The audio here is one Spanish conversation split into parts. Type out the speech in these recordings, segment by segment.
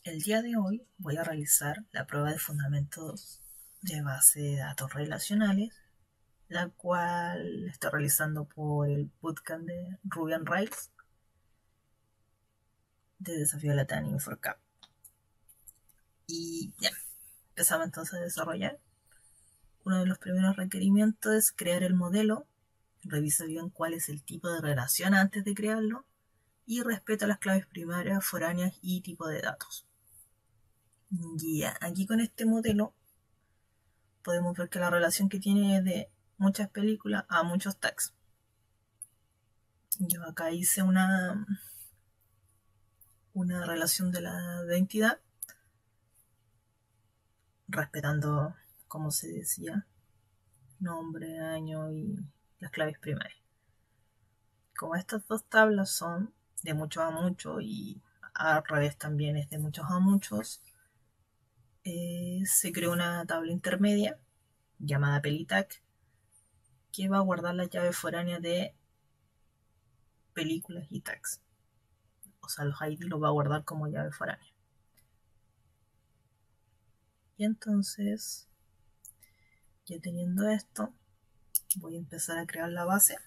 El día de hoy voy a realizar la prueba de fundamentos de base de datos relacionales, la cual estoy realizando por el bootcamp de Ruby on Rails de Desafío Latam Inforecap. Y ya, empezamos entonces a desarrollar. Uno de los primeros requerimientos es crear el modelo. Revisa bien cuál es el tipo de relación antes de crearlo y respeta las claves primarias, foráneas y tipo de datos. Ya, aquí con este modelo podemos ver que la relación que tiene es de muchas películas a muchos tags. Yo acá hice una relación de la identidad, respetando, como se decía, nombre, año y las claves primarias. Como estas dos tablas son de muchos a muchos y al revés también es de muchos a muchos, se creó una tabla intermedia llamada pelitag que va a guardar la llave foránea de películas y tags. O sea, los ID los va a guardar como llave foránea. Y entonces, ya teniendo esto, voy a empezar a crear la base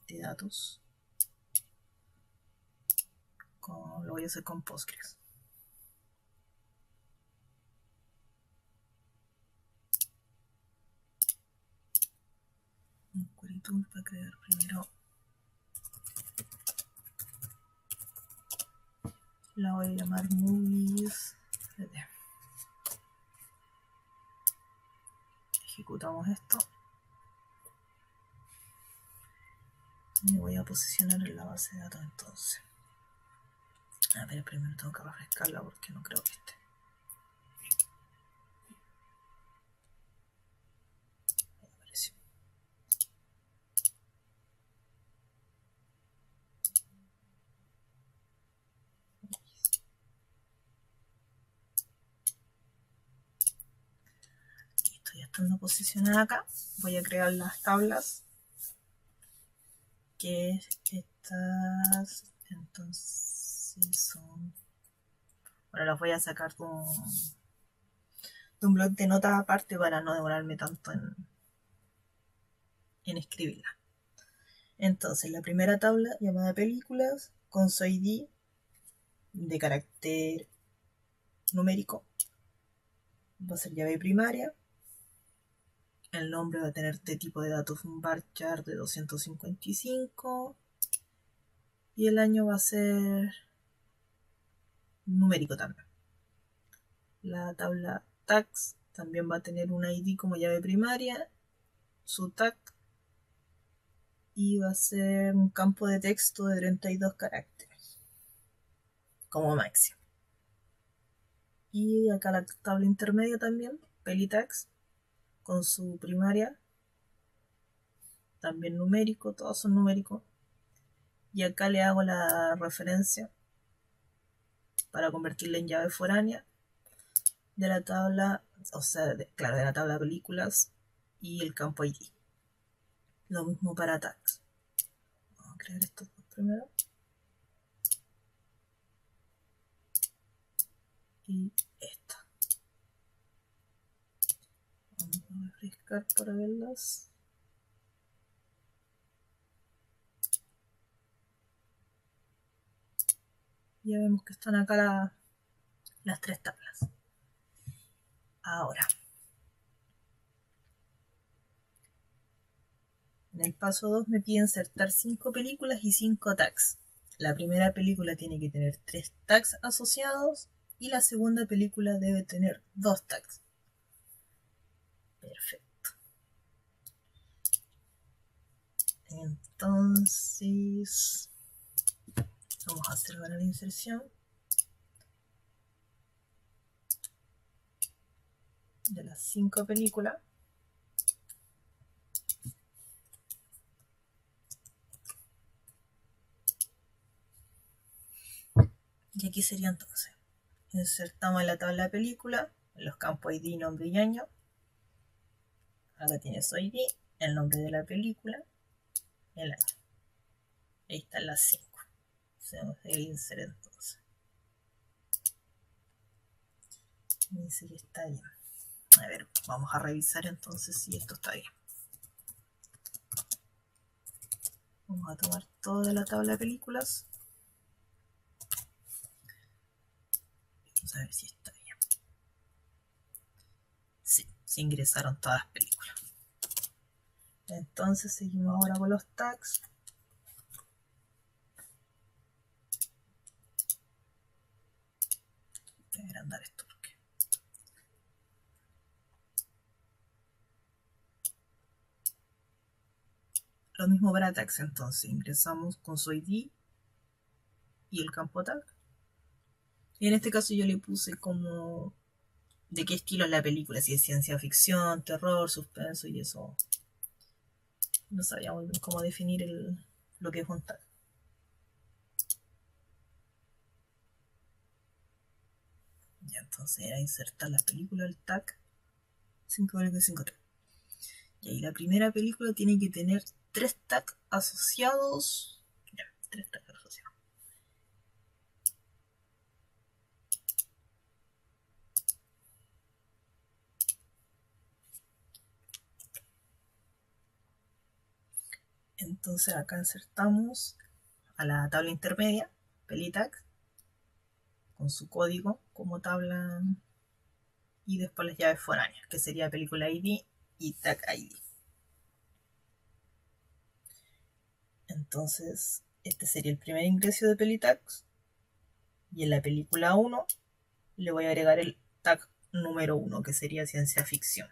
de datos. Lo voy a hacer con Postgres. Un query tool para crear primero. La voy a llamar movies. Ejecutamos esto. Y voy a posicionar en la base de datos entonces. A ver, primero tengo que refrescarla porque no creo que esté. Apareció. Listo, ya estando posicionada acá, voy a crear las tablas. Que estas entonces son. Bueno, las voy a sacar de un blog de notas aparte para no demorarme tanto en escribirla. Entonces, la primera tabla llamada películas con su ID de carácter numérico va a ser llave primaria. El nombre va a tener de tipo de datos un varchar de 255 y el año va a ser numérico también. La tabla tags también va a tener un ID como llave primaria, su tag, y va a ser un campo de texto de 32 caracteres como máximo. Y acá la tabla intermedia también, pelitags, con su primaria, también numérico, todos son numéricos. Y acá le hago la referencia para convertirla en llave foránea de la tabla, o sea, de la tabla de películas y el campo ID. Lo mismo para tags. Vamos a crear estos dos primero. Y esta. Vamos a refrescar para verlas. Ya vemos que están acá las tres tablas. Ahora, en el paso 2 me pide insertar 5 películas y 5 tags. La primera película tiene que tener 3 tags asociados y la segunda película debe tener 2 tags. Perfecto. Entonces, vamos a hacer ahora la inserción de las 5 películas. Y aquí sería entonces, insertamos en la tabla de película, en los campos ID, nombre y año. Acá tiene su ID, el nombre de la película, el año. Ahí están las 5. Hacemos el insert entonces. Me dice que está bien. A ver, vamos a revisar entonces si esto está bien. Vamos a tomar toda la tabla de películas. Vamos a ver si está bien. Sí, se ingresaron todas las películas. Entonces seguimos ahora con los tags. Voy a agrandar esto porque... Lo mismo para tags, entonces ingresamos con su ID y el campo tag. Y en este caso yo le puse como de qué estilo es la película, si es ciencia ficción, terror, suspenso y eso. No sabía muy bien cómo definir lo que es un tag. Ya, entonces era insertar la película del tag 5,5,3. Y ahí la primera película tiene que tener 3 tags asociados. Ya, 3 tags asociados. Entonces acá insertamos a la tabla intermedia, Pelitag, con su código como tabla, y después las llaves foráneas, que sería película ID y tag ID. Entonces, este sería el primer ingreso de Pelitags. Y en la película 1 le voy a agregar el tag número 1, que sería ciencia ficción,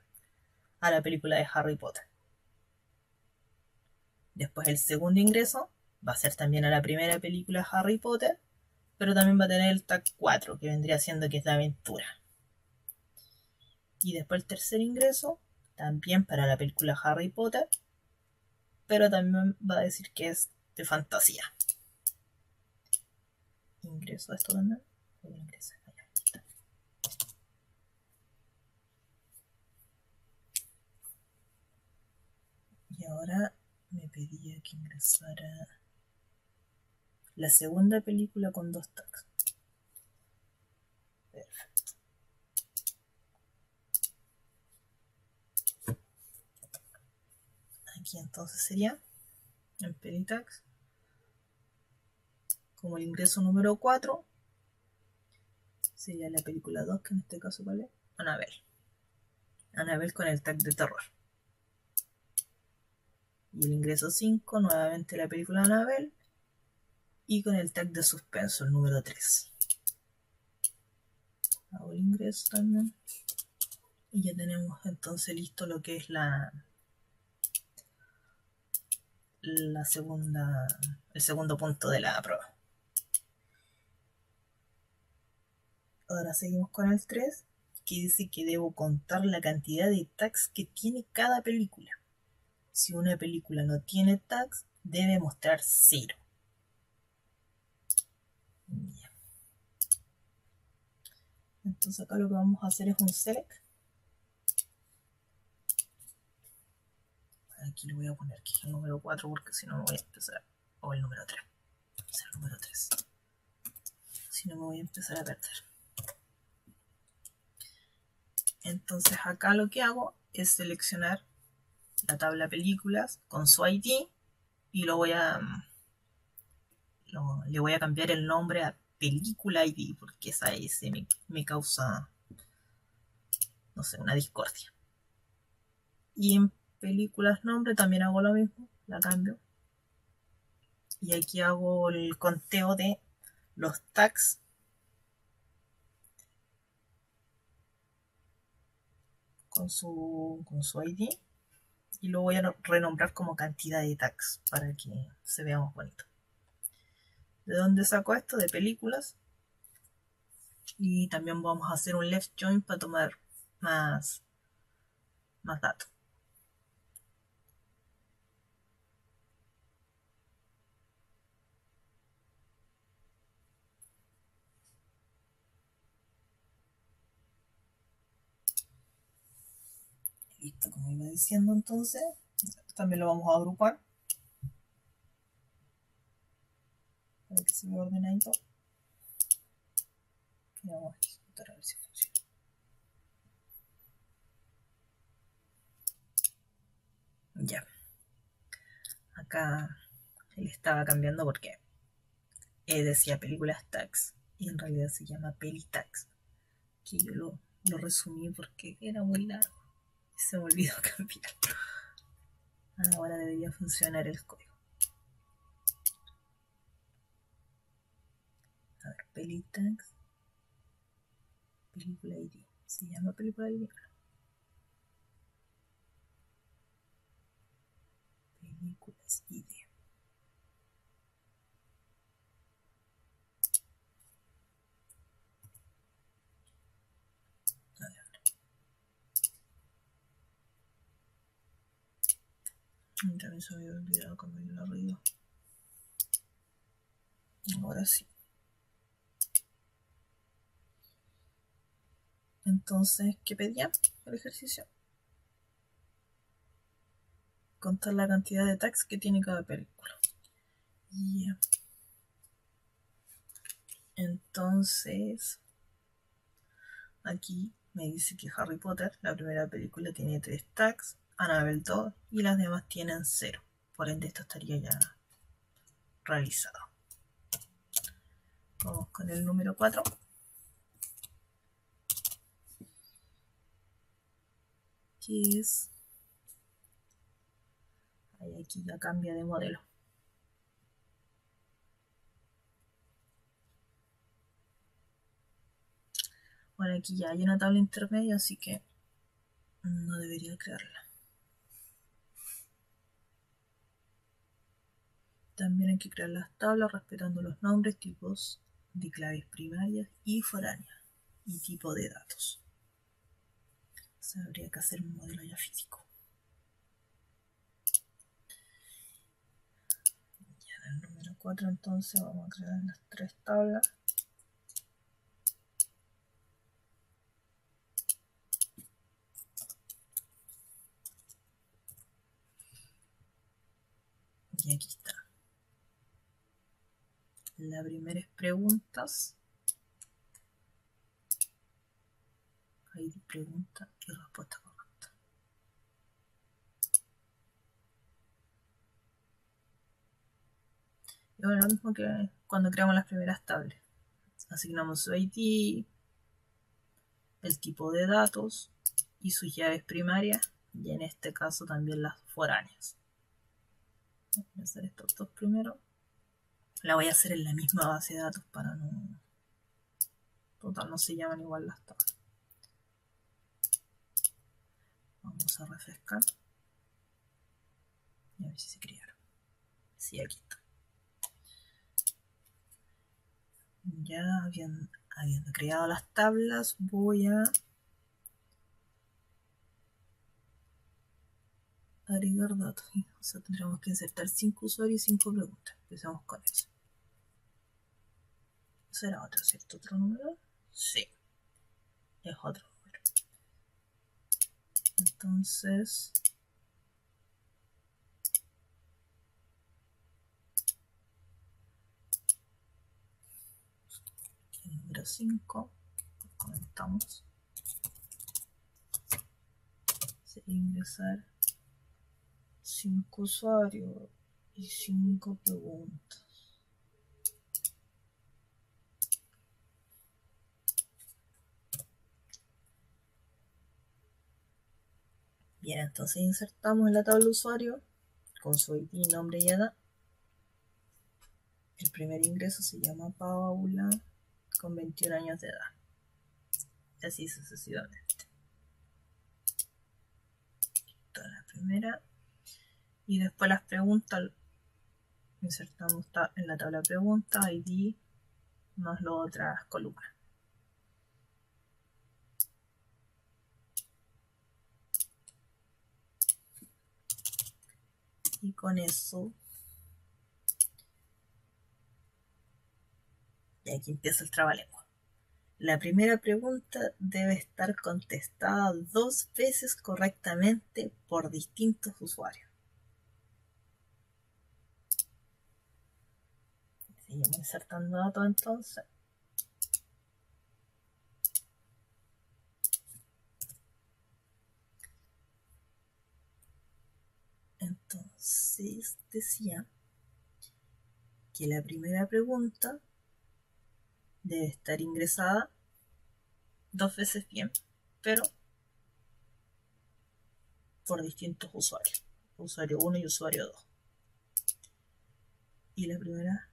a la película de Harry Potter. Después el segundo ingreso va a ser también a la primera película Harry Potter, pero también va a tener el tag 4, que vendría siendo que es de aventura. Y después el tercer ingreso, también para la película Harry Potter, pero también va a decir que es de fantasía. Ingreso a esto también. Y ahora me pedía que ingresara la segunda película con 2 tags. Perfecto. Aquí entonces sería en Pelitags como el ingreso número 4 sería la película 2, que en este caso ¿cuál es? Annabelle. Annabelle con el tag de terror. Y el ingreso 5 nuevamente la película Annabelle y con el tag de suspenso, el número 3. Hago el ingreso también. Y ya tenemos entonces listo lo que es el segundo punto de la prueba. Ahora seguimos con el 3, que dice que debo contar la cantidad de tags que tiene cada película. Si una película no tiene tags, debe mostrar 0. Bien. Entonces acá lo que vamos a hacer es un select. Aquí le voy a poner que es el número 4 porque si no me voy a empezar. O el número 3. Es el número 3. Si no me voy a empezar a perder. Entonces acá lo que hago es seleccionar la tabla películas con su ID y le voy a cambiar el nombre a película ID porque esa S me causa, no sé, una discordia. Y en películas nombre también hago lo mismo, la cambio. Y aquí hago el conteo de los tags con su ID y lo voy a renombrar como cantidad de tags para que se vea más bonito. ¿De dónde saco esto? De películas. Y también vamos a hacer un left join para tomar más datos. Listo, como iba diciendo entonces, también lo vamos a agrupar para que se vea ordenadito. Y vamos a ejecutar a ver si funciona. Ya. Acá él estaba cambiando porque decía películas tags y en realidad se llama peli tags. Que yo lo resumí porque era muy largo y se me olvidó cambiar. Ahora debería funcionar el código. A ver, peli tags. Película ID. Se llama película ID. Películas ID. A ver. También se me había olvidado cambiar el ruido. Ahora sí. Entonces, ¿qué pedía el ejercicio? Contar la cantidad de tags que tiene cada película. Yeah. Entonces, aquí me dice que Harry Potter, la primera película, tiene 3 tags, Annabelle 2 y las demás tienen 0. Por ende, esto estaría ya realizado. Vamos con el número 4. Que es... Ahí aquí ya cambia de modelo. Bueno, aquí ya hay una tabla intermedia, así que no debería crearla. También hay que crear las tablas respetando los nombres, tipos de claves primarias y foráneas y tipo de datos. O sea, habría que hacer un modelo ya físico. Ya en el número 4 entonces vamos a crear las 3 tablas. Y aquí está. La primera es preguntas. Ahí pregunta y respuesta correcta. Y bueno, lo mismo que cuando creamos las primeras tablas. Asignamos su ID, el tipo de datos y sus llaves primarias, y en este caso también las foráneas. Voy a hacer estos dos primero. La voy a hacer en la misma base de datos para no... Total, no se llaman igual las tablas. Vamos a refrescar. Y a ver si se crearon. Sí, aquí está. Ya habiendo creado las tablas, voy a agregar datos. O sea, tendremos que insertar 5 usuarios y 5 preguntas. Empezamos con eso. ¿Será otro, cierto? ¿Otro número? Sí. Es otro número. Entonces... el número 5. Comentamos. Sería ingresar 5 usuarios y 5 preguntas. Bien, entonces insertamos en la tabla usuario con su ID, nombre y edad. El primer ingreso se llama Paula, con 21 años de edad. Y así sucesivamente. Toda la primera. Y después las preguntas. Insertamos en la tabla pregunta, ID, más las otras columnas. Y con eso... Y aquí empieza el trabalengua. La primera pregunta debe estar contestada 2 veces correctamente por distintos usuarios. Seguimos insertando datos entonces. Entonces decía que la primera pregunta debe estar ingresada 2 veces bien, pero por distintos usuarios. Usuario 1 y usuario 2. Y la primera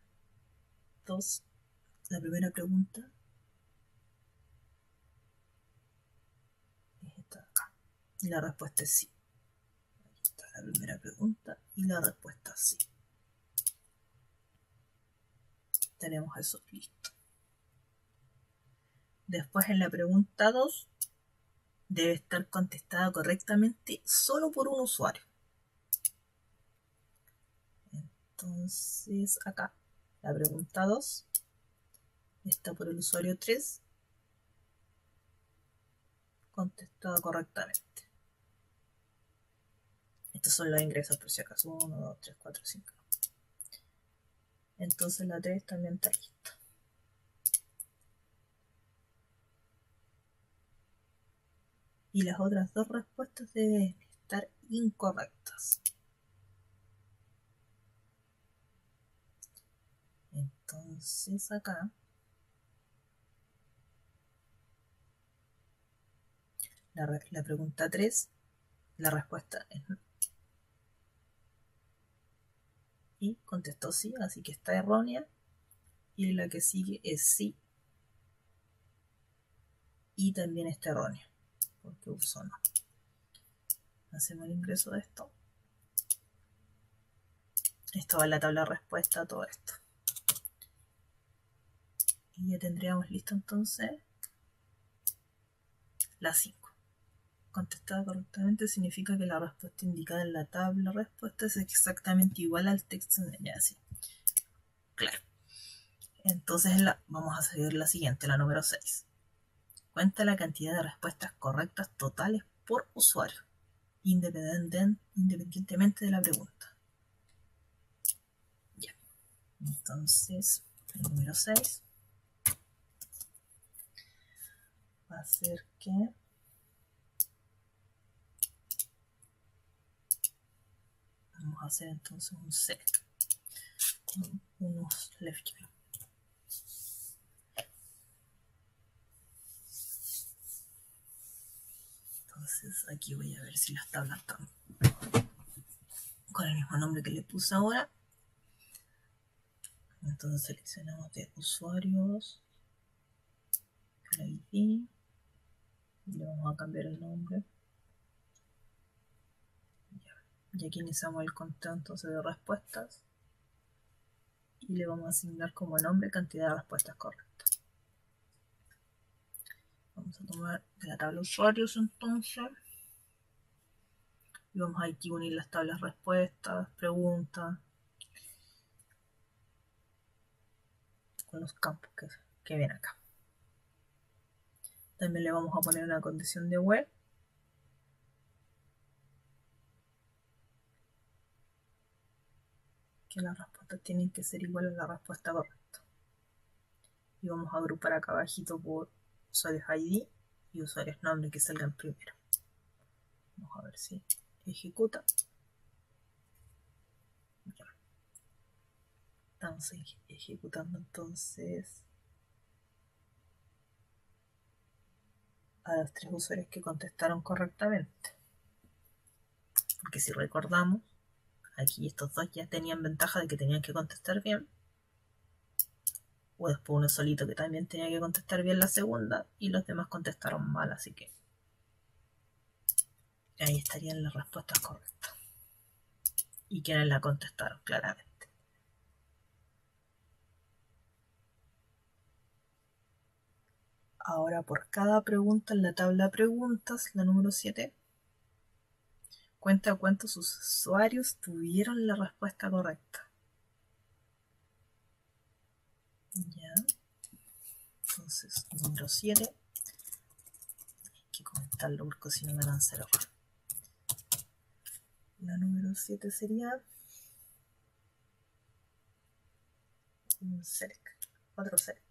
pregunta es esta acá. Y la respuesta es sí. Aquí está la primera pregunta y la respuesta es sí. Tenemos eso listo. Después en la pregunta 2 debe estar contestada correctamente solo por un usuario. Entonces acá la pregunta 2 está por el usuario 3 contestada correctamente. Estos son los ingresos por si acaso. 1, 2, 3, 4, 5. Entonces la 3 también está lista. Y las otras 2 respuestas deben estar incorrectas. Entonces acá la pregunta 3, la respuesta es no. Y contestó sí, así que está errónea. Y la que sigue es sí. Y también está errónea, porque usó no. Hacemos el ingreso de esto. Esto va en la tabla de respuesta, todo esto. Y ya tendríamos listo entonces la 5. Contestada correctamente significa que la respuesta indicada en la tabla de respuesta es exactamente igual al texto en ella. Así. Claro. Entonces vamos a seguir la siguiente, la número 6. Cuenta la cantidad de respuestas correctas totales por usuario, independientemente de la pregunta. Ya. Entonces, el número 6 va a ser que vamos a hacer entonces un select con unos left join. Entonces aquí voy a ver si las tablas están con el mismo nombre que le puse ahora. Entonces seleccionamos de usuarios, el ID, y le vamos a cambiar el nombre. Y aquí iniciamos el conteo entonces de respuestas. Y le vamos a asignar como nombre cantidad de respuestas correctas. Vamos a tomar de la tabla usuarios entonces. Y vamos a aquí unir las tablas respuestas, preguntas, con los campos que ven acá. También le vamos a poner una condición de web. Que las respuestas tienen que ser iguales a la respuesta correcta. Y vamos a agrupar acá abajito por usuarios ID y usuarios nombre que salgan primero. Vamos a ver si ejecuta. Ya. Estamos ejecutando entonces a los 3 usuarios que contestaron correctamente. Porque si recordamos, aquí estos 2 ya tenían ventaja de que tenían que contestar bien. O después uno solito que también tenía que contestar bien la segunda. Y los demás contestaron mal, así que ahí estarían las respuestas correctas. Y quienes la contestaron claramente. Ahora por cada pregunta en la tabla de preguntas, la número 7, cuenta cuántos usuarios tuvieron la respuesta correcta. Ya. Entonces, número 7. Hay que comentarlo porque si no me dan 0. La número 7 sería un select. Otro select.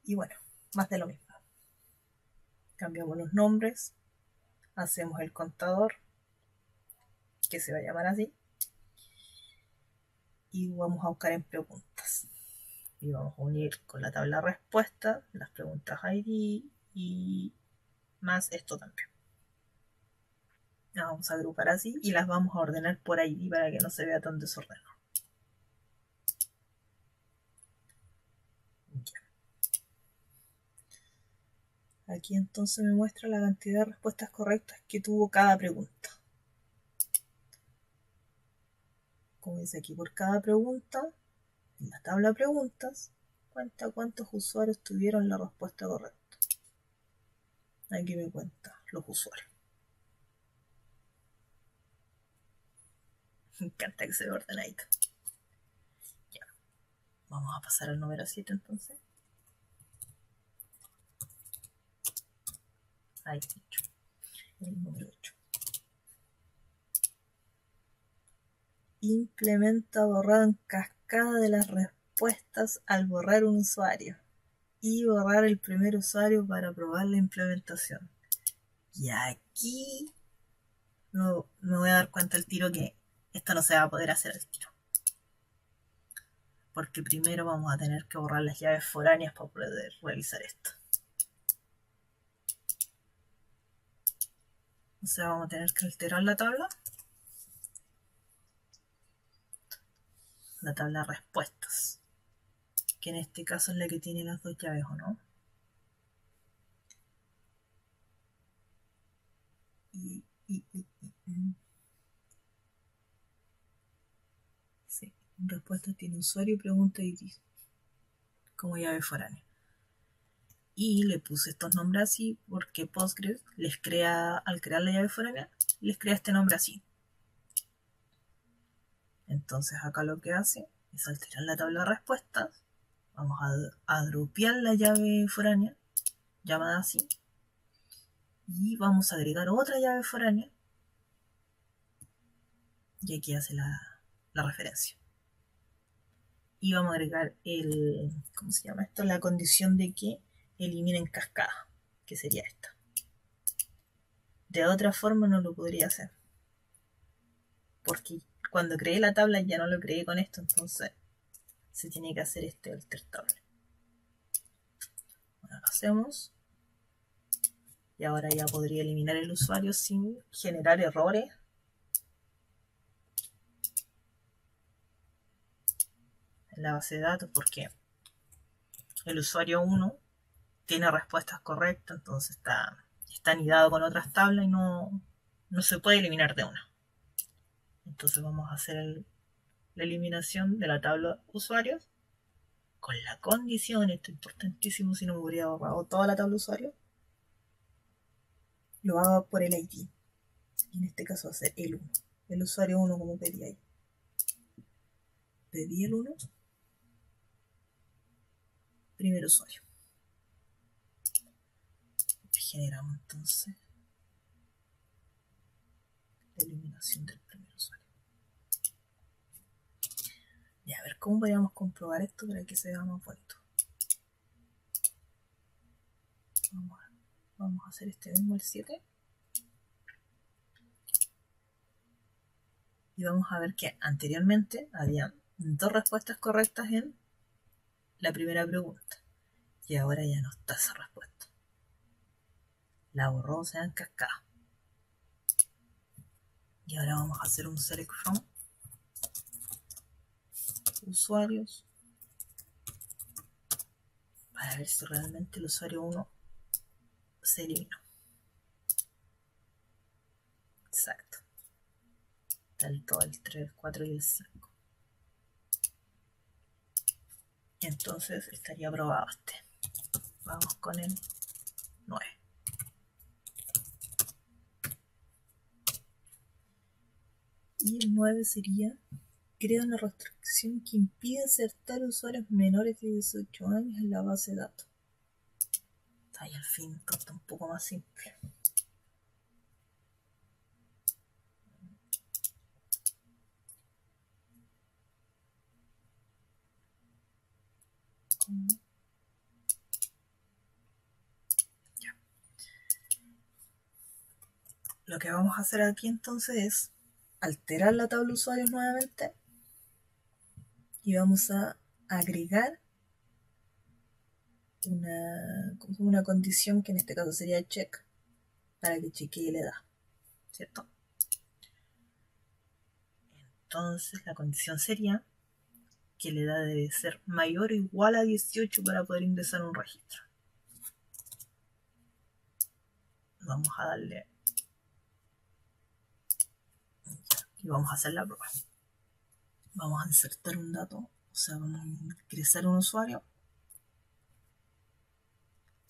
Y bueno, más de lo mismo. Cambiamos los nombres, hacemos el contador, que se va a llamar así, y vamos a buscar en preguntas. Y vamos a unir con la tabla respuesta las preguntas ID y más esto también. Las vamos a agrupar así y las vamos a ordenar por ID para que no se vea tan desordenado. Aquí entonces me muestra la cantidad de respuestas correctas que tuvo cada pregunta. Como dice aquí, por cada pregunta, en la tabla preguntas, cuenta cuántos usuarios tuvieron la respuesta correcta. Aquí me cuenta los usuarios. Me encanta que se vea ordenadito. Ya. Vamos a pasar al número 7 entonces. Ahí, 8. El número 8. Implementa borrado en cascada de las respuestas al borrar un usuario. Y borrar el primer usuario para probar la implementación. Y aquí no, me voy a dar cuenta al tiro que esto no se va a poder hacer al tiro. Porque primero vamos a tener que borrar las llaves foráneas para poder realizar esto. O sea, vamos a tener que alterar la tabla de respuestas, que en este caso es la que tiene las dos llaves, ¿o no? Sí, en respuestas tiene usuario, pregunta y ID como llave foránea. Y le puse estos nombres así porque Postgres les crea, al crear la llave foránea, les crea este nombre así. Entonces acá lo que hace es alterar la tabla de respuestas. Vamos a dropear la llave foránea, llamada así. Y vamos a agregar otra llave foránea. Y aquí hace la referencia. Y vamos a agregar el, ¿cómo se llama esto? La condición de que eliminen cascada, que sería esta. De otra forma no lo podría hacer. Porque cuando creé la tabla ya no lo creé con esto, entonces se tiene que hacer este alter table. Bueno, lo hacemos. Y ahora ya podría eliminar el usuario sin generar errores. En la base de datos, porque el usuario 1 tiene respuestas correctas, entonces está anidado con otras tablas y no se puede eliminar de una. Entonces vamos a hacer la eliminación de la tabla usuarios con la condición, esto es importantísimo, si no me hubiera borrado toda la tabla usuarios, lo hago por el ID. Y en este caso va a ser el 1. El usuario 1 como pedí ahí. Pedí el 1. Primer usuario. Generamos entonces la eliminación del primer usuario. Y a ver cómo podríamos comprobar esto para que se vea más bonito. Vamos a hacer este mismo, el 7. Y vamos a ver que anteriormente había 2 respuestas correctas en la primera pregunta. Y ahora ya no está esa respuesta. La borró, o sea, en cascada. Y ahora vamos a hacer un select from usuarios para ver si realmente el usuario 1 se eliminó. Exacto. Saltó el 3, el 4 y el 5. Entonces estaría aprobado este. Vamos con el 9. Y el 9 sería: crea una restricción que impide insertar usuarios menores de 18 años en la base de datos. Ahí al fin está un poco más simple. Lo que vamos a hacer aquí entonces es alterar la tabla de usuarios nuevamente y vamos a agregar una condición que en este caso sería check para que chequee la edad, ¿cierto? Entonces la condición sería que la edad debe ser mayor o igual a 18 para poder ingresar a un registro. Vamos a darle y vamos a hacer la prueba. Vamos a insertar un dato, o sea, vamos a ingresar un usuario.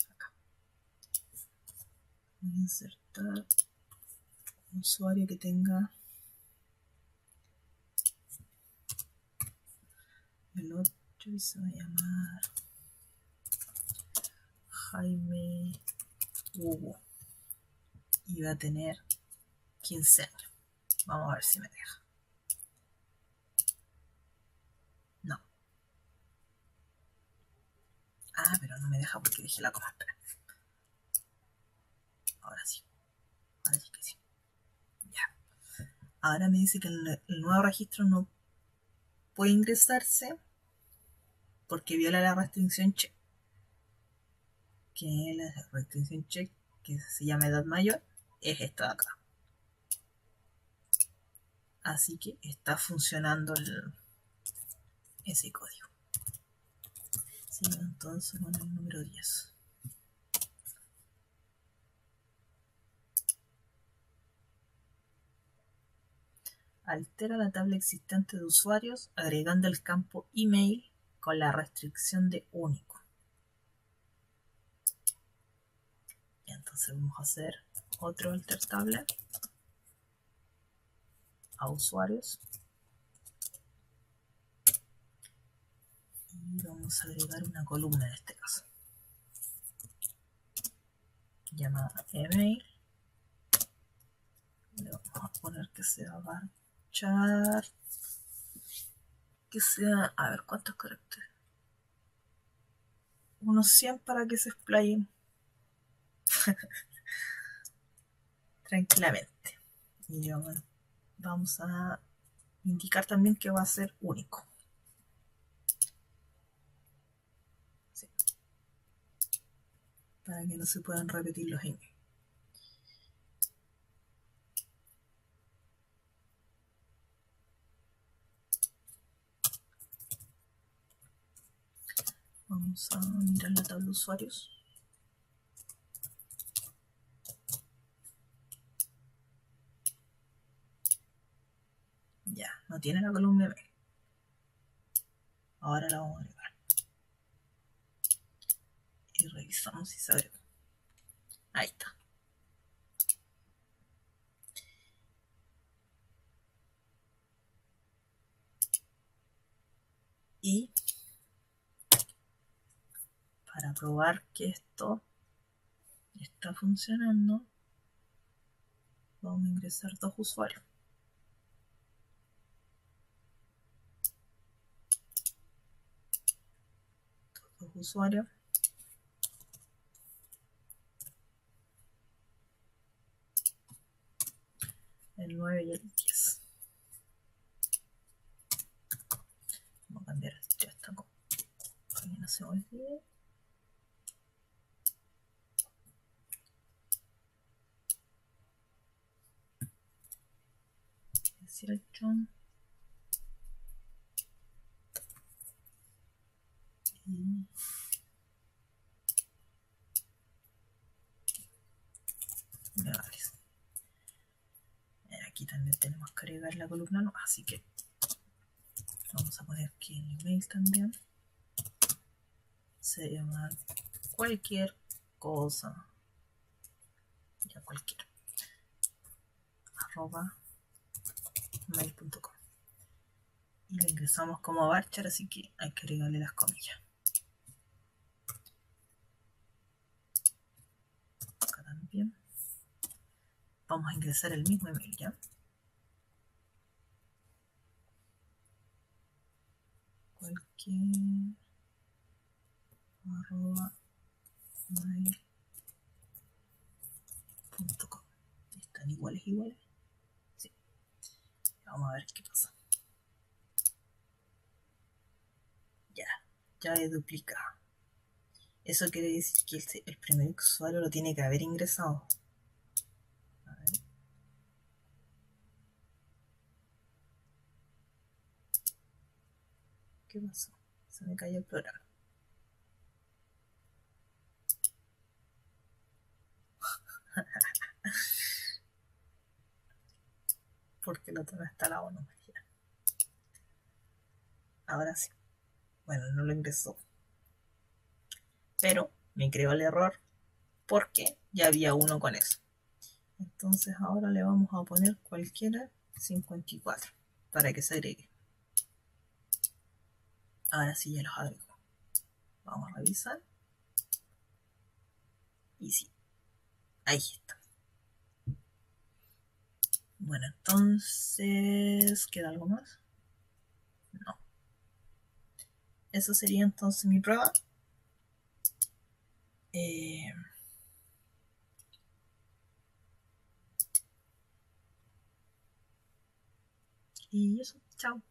Acá. Voy a insertar un usuario que tenga el 8 y se va a llamar Jaime Hugo y va a tener 15 años. Vamos a ver si me deja. No. Ah, pero no me deja porque dejé la coma. Espera. Ahora sí. Ahora sí que sí. Ya. Ahora me dice que el nuevo registro no puede ingresarse porque viola la restricción check. Que la restricción check, que se llama edad mayor, es esta de acá. Así que está funcionando ese código. Sigo entonces con el número 10. Altera la tabla existente de usuarios agregando el campo email con la restricción de único. Y entonces vamos a hacer otro alter table a usuarios. Y vamos a agregar una columna en este caso. Llamada email. Le vamos a poner que sea varchar. Que sea, a ver cuántos caracteres. Unos 100 para que se explayen tranquilamente. Y vamos a indicar también que va a ser único. Sí. Para que no se puedan repetir los emails. Vamos a mirar la tabla de usuarios. Ya, no tiene la columna email. Ahora la vamos a agregar. Y revisamos si se agregó. Ahí está. Y para probar que esto está funcionando, vamos a ingresar 2 usuarios. Dos usuarios. El 9 y el 10. Vamos a cambiar ya esta cosa para que no se olvide. Y legales. Aquí también tenemos que agregar la columna no, así que vamos a poner que el email también se llama cualquier cosa, ya cualquiera, @mail.com, y lo ingresamos como varchar, así que hay que agregarle las comillas. Acá también vamos a ingresar el mismo email, ya cualquier @mail.com. Está ¿Están iguales, iguales? Sí. Vamos a ver qué pasa. Ya he duplicado. Eso quiere decir que el primer usuario lo tiene que haber ingresado. A ver. ¿Qué pasó? Se me cayó el programa. Porque el otro no está al lado nomás. Ahora sí. Bueno, no lo ingresó. Pero me creó el error porque ya había uno con eso. Entonces ahora le vamos a poner cualquiera 54 para que se agregue. Ahora sí ya los agrego. Vamos a revisar. Y sí, ahí está. Bueno, entonces, ¿queda algo más? No. Eso sería entonces mi prueba. Y eso, chao.